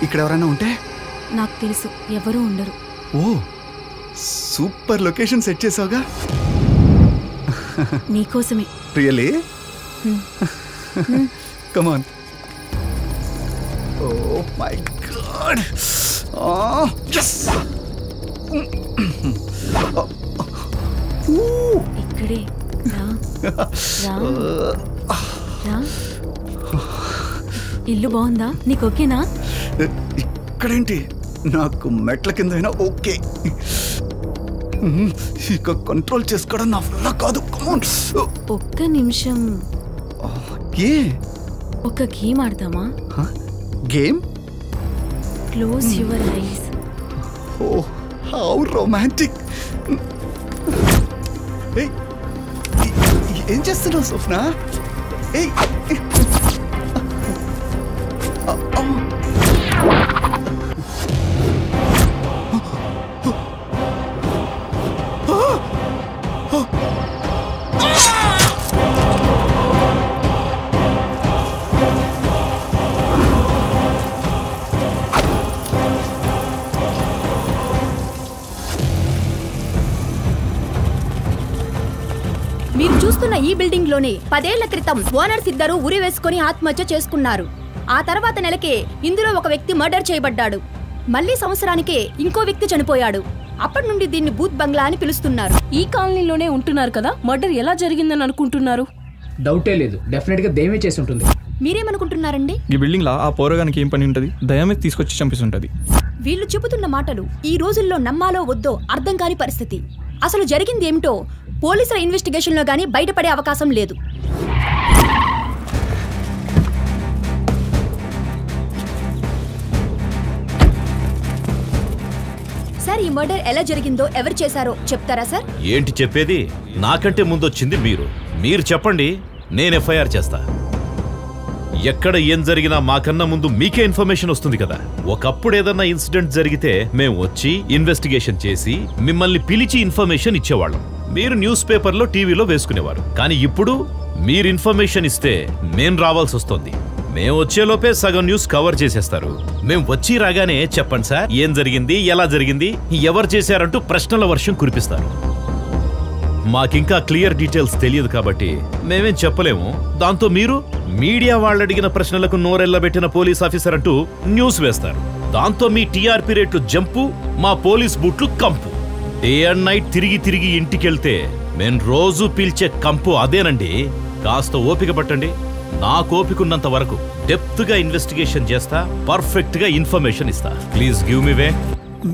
ఇక్కడ ఎవరైనా ఉంటే? నాకు తెలుసు, ఎవరూ ఉండరు. ఓ, సూపర్ లొకేషన్ సెట్ చేసావుగా. నీకోసమే. Really? Come on. Oh my god. yes. ఇక్కడే రా. ఇల్లు బాగుందా? నీకు ఓకేనా? ఇక్కడేంటి, నాకు మెట్ల కింద అయినా ఓకే. ఇక కంట్రోల్ చేసుకోవడం నా వల్ల కాదు. ఒక్క నిమిషం. ఏ ఒక గేమ్ ఆడదామా? Game? Close your eyes. Oh how romantic. ఏం చేస్తున్నావు స్వప్న? మీరు చూస్తున్న ఈ బిల్డింగ్ లోనే 10 ఏళ్ల క్రితం ఓనర్స్ ఇద్దరు ఉరి వేసుకుని ఆత్మహత్య చేసుకున్నారు. ఆ తర్వాత నెలకే ఇందులో ఒక వ్యక్తి మర్డర్ చేయబడ్డాడు. మళ్ళీ సంవత్సరానికే ఇంకో వ్యక్తి చనిపోయాడు. అప్పటి నుండి దీన్ని బూత్ బంగ్లా అని పిలుస్తున్నారు. ఈ కాలనీలోనే ఉంటున్నారు కదా, మర్డర్ ఎలా జరిగిందని అనుకుంటున్నారు? డౌటే లేదు, డెఫినెట్ గా దయ్యమే చేసి ఉంటుంది. మీరేమనుకుంటున్నారండి? ఈ బిల్డింగ్ లా ఆ పోరగానికి ఏం పని ఉంటది? దయ్యమే తీసుకొచ్చి చంపిస్తుంటది. వీళ్ళు చెబుతున్న మాటలు ఈ రోజుల్లో నమ్మాలో వద్దో అర్థం కాని పరిస్థితి. అసలు జరిగింది ఏమిటో పోలీసుల ఇన్వెస్టిగేషన్ లో గానీ బయటపడే అవకాశం లేదు. సార్, ఈ మర్డర్ ఎలా జరిగిందో, ఎవరు చేశారో చెప్తారా సార్? ఏంటి చెప్పేది? నాకంటే ముందొచ్చింది మీరు చెప్పండి, నేను ఎఫ్ఐఆర్ చేస్తా. ఎక్కడ ఏం జరిగినా మాకన్నా ముందు మీకే ఇన్ఫర్మేషన్ వస్తుంది కదా. ఒకప్పుడు ఏదన్నా ఇన్సిడెంట్ జరిగితే మేము వచ్చి ఇన్వెస్టిగేషన్ చేసి మిమ్మల్ని పిలిచి ఇన్ఫర్మేషన్ ఇచ్చేవాళ్ళం. మీరు న్యూస్ పేపర్లో టీవీలో వేసుకునేవారు. కానీ ఇప్పుడు మీరు ఇన్ఫర్మేషన్ ఇస్తే మేం రావాల్సి వస్తుంది. మేము వచ్చేలోపే సగం న్యూస్ కవర్ చేసేస్తారు. మేము వచ్చి రాగానే చెప్పండి సార్ ఏం జరిగింది, ఎలా జరిగింది, ఎవరు చేశారంటూ ప్రశ్నల వర్షం కురిపిస్తారు. మాకింకా క్లియర్ డీటెయిల్స్ తెలియదు కాబట్టి మేమేం చెప్పలేము. దాంతో మీరు మీడియా వాళ్ళు అడిగిన ప్రశ్నలకు నోరెళ్లబెట్టిన పోలీస్ ఆఫీసర్ అంటూ న్యూస్ వేస్తారు. దాంతో మీ టీఆర్పీ రేట్లు జంపు, మా పోలీస్ బూట్లు కంపు. డే అండ్ నైట్ తిరిగి తిరిగి ఇంటికెళ్తే మేము రోజు పీల్చే కంపు అదేనండి. కాస్త ఓపిక పట్టండి. నాకు ఓపికన్నంత వరకు డెప్త్ గా ఇన్వెస్టిగేషన్ చేస్తా, పర్ఫెక్ట్ గా ఇన్ఫర్మేషన్ ఇస్తా. Please give me way.